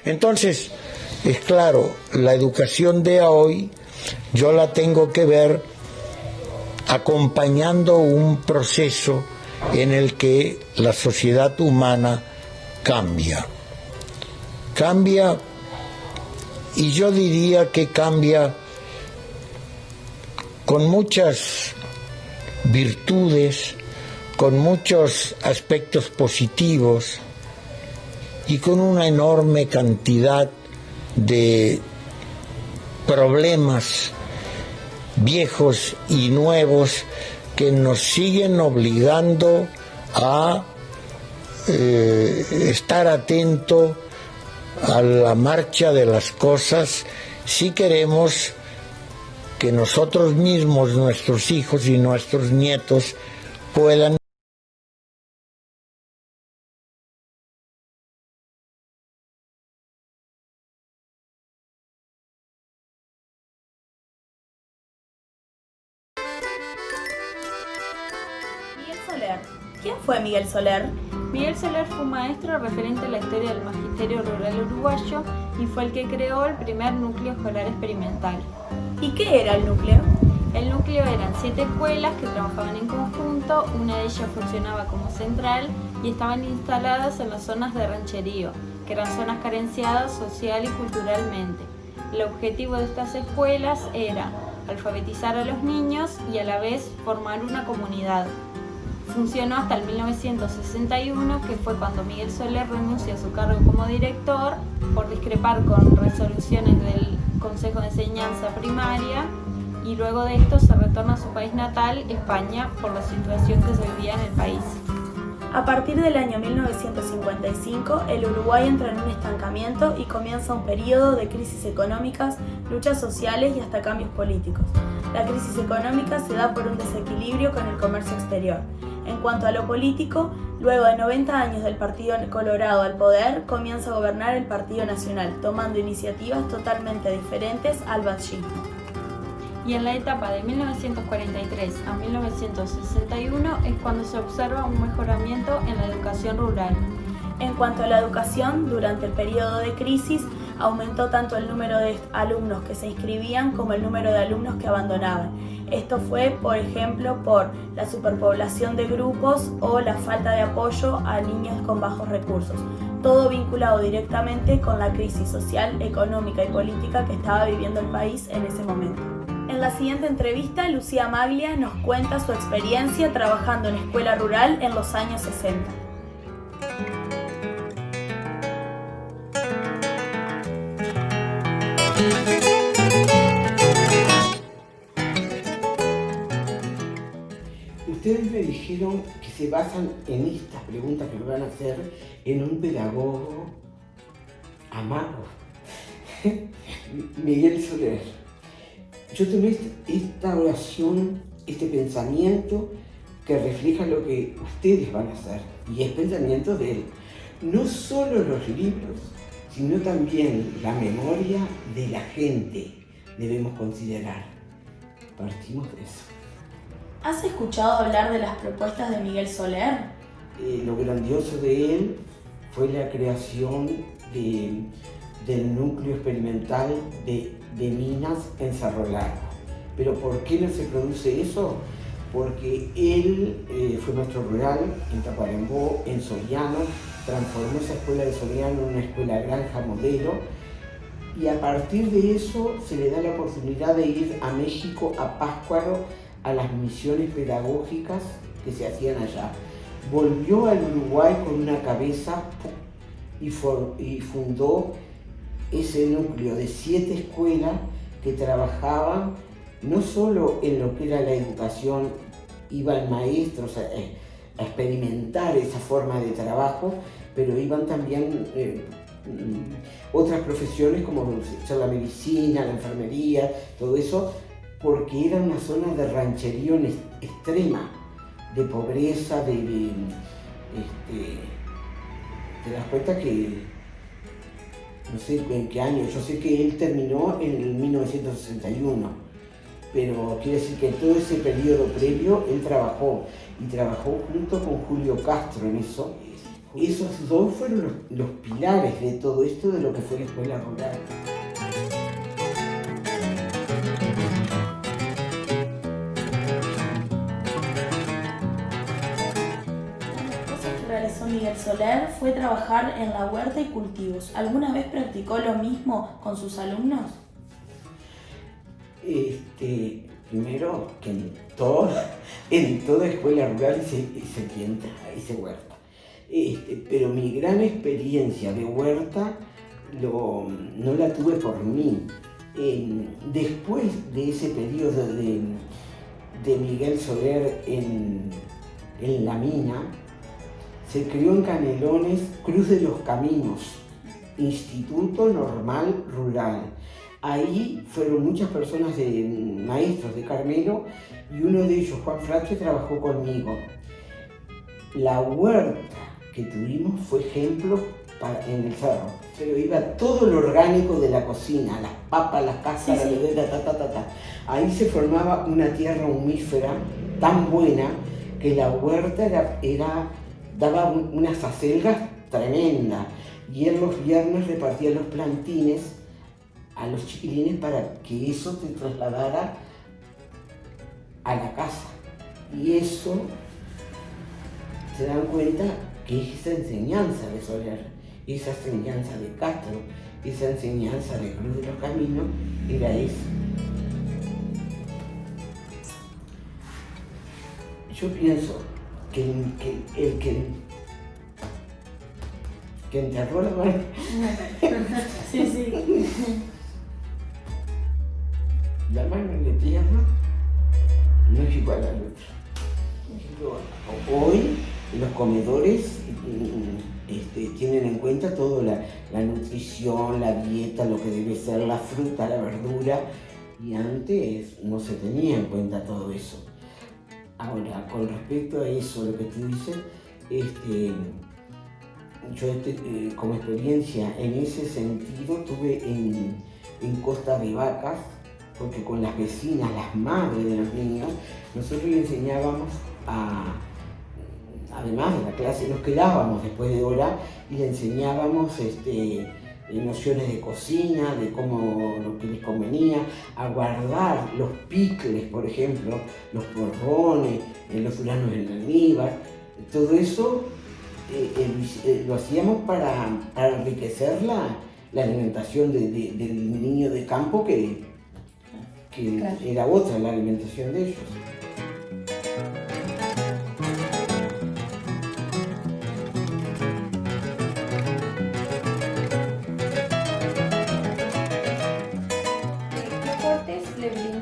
Entonces, es claro, la educación de hoy yo la tengo que ver acompañando un proceso en el que la sociedad humana cambia. Cambia, y yo diría que cambia con muchas virtudes, con muchos aspectos positivos y con una enorme cantidad de problemas viejos y nuevos que nos siguen obligando a estar atento a la marcha de las cosas si queremos que nosotros mismos, nuestros hijos y nuestros nietos puedan Miguel Soler. ¿Quién fue Miguel Soler? Miguel Soler fue un maestro referente a la historia del magisterio rural uruguayo y fue el que creó el primer núcleo escolar experimental. ¿Y qué era el núcleo? El núcleo eran 7 escuelas que trabajaban en conjunto, una de ellas funcionaba como central y estaban instaladas en las zonas de rancherío, que eran zonas carenciadas social y culturalmente. El objetivo de estas escuelas era alfabetizar a los niños y a la vez formar una comunidad. Funcionó hasta el 1961, que fue cuando Miguel Soler renunció a su cargo como director por discrepar con resoluciones del Consejo de Enseñanza Primaria, y luego de esto se retorna a su país natal, España, por la situación que se vivía en el país. A partir del año 1955, el Uruguay entra en un estancamiento y comienza un periodo de crisis económicas, luchas sociales y hasta cambios políticos. La crisis económica se da por un desequilibrio con el comercio exterior. En cuanto a lo político, luego de 90 años del Partido Colorado al poder, comienza a gobernar el Partido Nacional, tomando iniciativas totalmente diferentes al batllismo. Y en la etapa de 1943 a 1961 es cuando se observa un mejoramiento en la educación rural. En cuanto a la educación, durante el periodo de crisis aumentó tanto el número de alumnos que se inscribían como el número de alumnos que abandonaban. Esto fue, por ejemplo, por la superpoblación de grupos o la falta de apoyo a niños con bajos recursos, todo vinculado directamente con la crisis social, económica y política que estaba viviendo el país en ese momento. En la siguiente entrevista, Lucía Maglia nos cuenta su experiencia trabajando en escuela rural en los años 60. Ustedes me dijeron que se basan en estas preguntas que me van a hacer en un pedagogo amado, Miguel Soler. Yo tomé esta oración, este pensamiento que refleja lo que ustedes van a hacer, y es pensamiento de él. No solo los libros, sino también la memoria de la gente debemos considerar. Partimos de eso. ¿Has escuchado hablar de las propuestas de Miguel Soler? Lo grandioso de él fue la creación del núcleo experimental de minas en Cerro Largo. ¿Pero por qué no se produce eso? Porque él fue maestro rural en Tacuarembó, en Soriano, transformó esa escuela de Soriano en una escuela granja modelo, y a partir de eso se le da la oportunidad de ir a México, a Pátzcuaro, a las misiones pedagógicas que se hacían allá. Volvió al Uruguay con una cabeza y fundó ese núcleo de 7 escuelas que trabajaban no solo en lo que era la educación, iban maestros a experimentar esa forma de trabajo, pero iban también otras profesiones como la medicina, la enfermería, todo eso, porque era una zona de rancherío extrema, de pobreza, te das cuenta que, no sé en qué año, yo sé que él terminó en el 1961, pero quiere decir que en todo ese periodo previo él trabajó, y trabajó junto con Julio Castro en eso. Esos dos fueron los pilares de todo esto de lo que fue la escuela rural. Realizó Miguel Soler fue trabajar en la huerta y cultivos. ¿Alguna vez practicó lo mismo con sus alumnos? Primero que en toda escuela rural hice huerta. Pero mi gran experiencia de huerta no la tuve por mí. Después de ese periodo de Miguel Soler en la mina, se creó en Canelones Cruz de los Caminos, Instituto Normal Rural. Ahí fueron muchas personas, maestros de Carmelo, y uno de ellos, Juan Frache, trabajó conmigo. La huerta que tuvimos fue ejemplo en el cerro, pero iba todo lo orgánico de la cocina, las papas, las cáscaras, sí. Ahí se formaba una tierra humífera tan buena que la huerta daba unas acelgas tremendas, y él los viernes repartía los plantines a los chiquilines para que eso te trasladara a la casa. Y eso, se dan cuenta que esa enseñanza de Soler, esa enseñanza de Castro, esa enseñanza de Cruz de los Caminos, era eso. Yo pienso que el que enterró la mano. Sí. La mano en la tierra no es igual al otro. Hoy los comedores tienen en cuenta toda la nutrición, la dieta, lo que debe ser la fruta, la verdura, y antes no se tenía en cuenta todo eso. Ahora, con respecto a eso, lo que tú dices, yo como experiencia en ese sentido tuve en Costa de Vacas, porque con las vecinas, las madres de los niños, nosotros le enseñábamos además de la clase, nos quedábamos después de hora y le enseñábamos nociones de cocina, de cómo lo que les convenía, a guardar los picles, por ejemplo, los porrones, los duranos del almíbar. Todo eso lo hacíamos para enriquecer la alimentación del niño de campo, que claro, era otra la alimentación de ellos.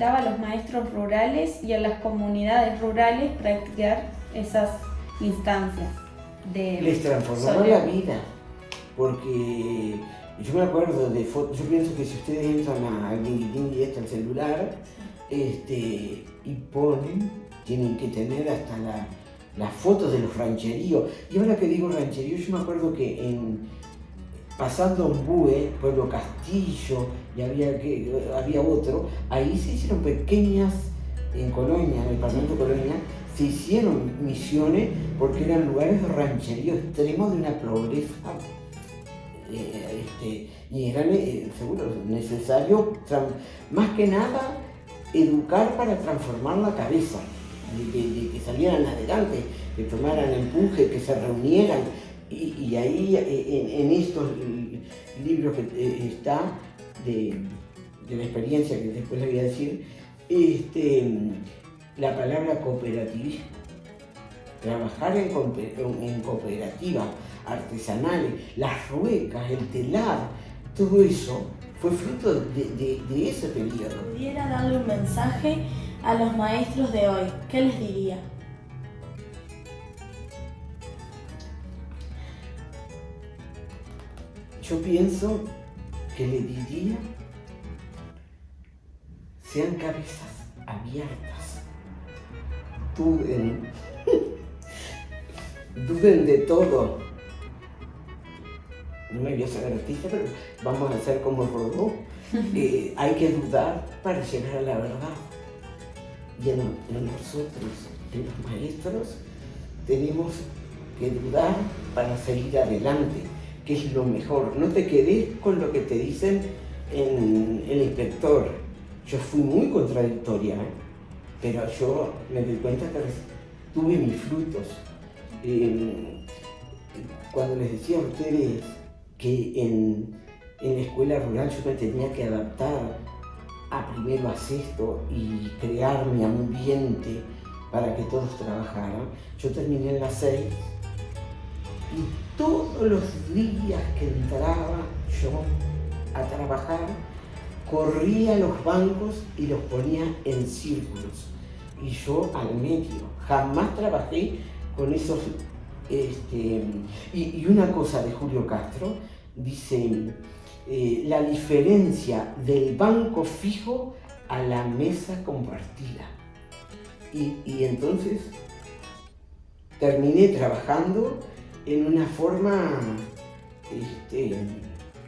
A los maestros rurales y a las comunidades rurales practicar esas instancias les transformaba la vida, porque yo me acuerdo de fotos. Yo pienso que si ustedes entran al LinkedIn y al celular y ponen, tienen que tener hasta las fotos de los rancheríos. Y ahora que digo rancherío, yo me acuerdo que pasando Ombúe, Pueblo Castillo, y había otro, ahí se hicieron pequeñas, en Colonia, en el departamento de Colonia, se hicieron misiones porque eran lugares de rancherío extremos de una pobreza, y era seguro necesario, más que nada, educar para transformar la cabeza, de que salieran adelante, que tomaran empuje, que se reunieran. Y ahí, en estos libros que está de la experiencia, que después le voy a decir, la palabra cooperativismo. Trabajar en cooperativas artesanales, las ruecas, el telar, todo eso fue fruto de ese periodo. ¿Pudiera darle un mensaje a los maestros de hoy? ¿Qué les diría? Yo pienso que le diría: sean cabezas abiertas, duden de todo. No me voy a ser artista, pero vamos a hacer como Rodó. Hay que dudar para llegar a la verdad. Y en nosotros, en los maestros, tenemos que dudar para seguir adelante, que es lo mejor. No te quedes con lo que te dicen en el inspector. Yo fui muy contradictoria, pero yo me di cuenta que tuve mis frutos. Cuando les decía a ustedes que en la escuela rural yo me tenía que adaptar a primero a sexto y crear mi ambiente para que todos trabajaran, yo terminé en las 6 y todos los días que entraba yo a trabajar, corría a los bancos y los ponía en círculos y yo al medio. Jamás trabajé con esos... Y una cosa de Julio Castro, dice, la diferencia del banco fijo a la mesa compartida. Y entonces terminé trabajando en una forma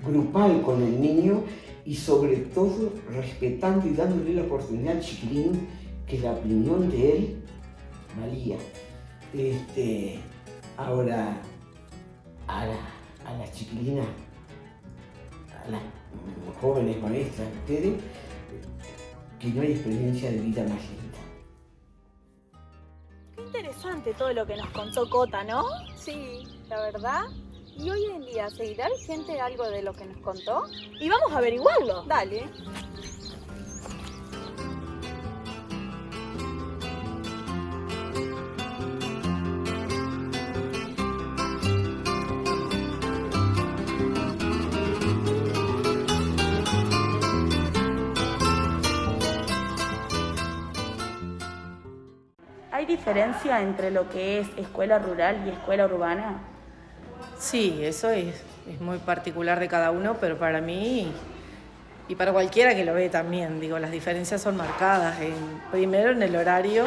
grupal con el niño y sobre todo respetando y dándole la oportunidad al chiquilín que la opinión de él valía. Ahora, a las chiquilinas, a las jóvenes maestras, ustedes, que no hay experiencia de vida más linda. Qué interesante todo lo que nos contó Cota, ¿no? Sí, la verdad. ¿Y hoy en día seguirá vigente algo de lo que nos contó? Y vamos a averiguarlo. Dale. ¿Hay diferencia entre lo que es escuela rural y escuela urbana? Sí, eso es muy particular de cada uno, pero para mí y para cualquiera que lo ve también, digo, las diferencias son marcadas. Primero en el horario,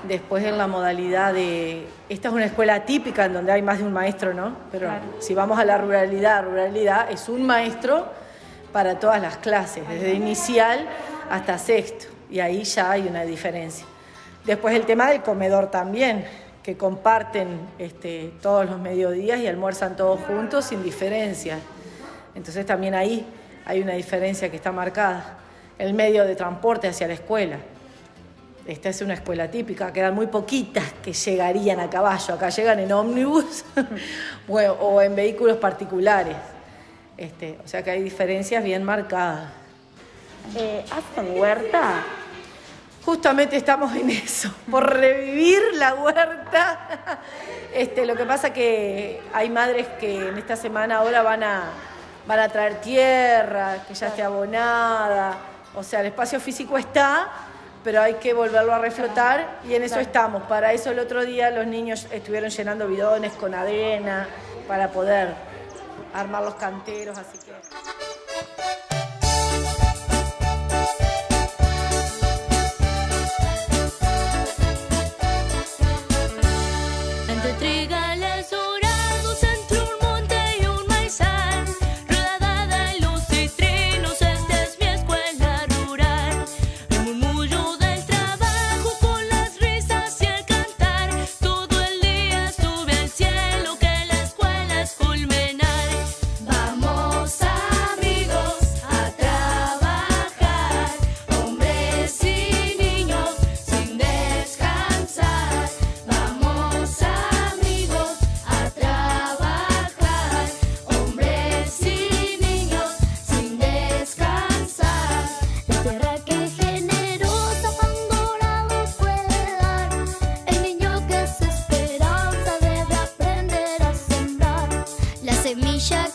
después en la modalidad de... Esta es una escuela típica en donde hay más de un maestro, ¿no? Pero claro, si vamos a la ruralidad es un maestro para todas las clases, desde inicial hasta sexto, y ahí ya hay una diferencia. Después el tema del comedor también, que comparten todos los mediodías y almuerzan todos juntos sin diferencia. Entonces también ahí hay una diferencia que está marcada. El medio de transporte hacia la escuela. Esta es una escuela típica, quedan muy poquitas que llegarían a caballo. Acá llegan en ómnibus o en vehículos particulares. O sea que hay diferencias bien marcadas. ¿Hacen huerta? Justamente estamos en eso, por revivir la huerta. Lo que pasa que hay madres que en esta semana ahora van a traer tierra, que ya esté abonada. O sea, el espacio físico está, pero hay que volverlo a reflotar y en eso estamos. Para eso el otro día los niños estuvieron llenando bidones con arena para poder armar los canteros, así que... Semilla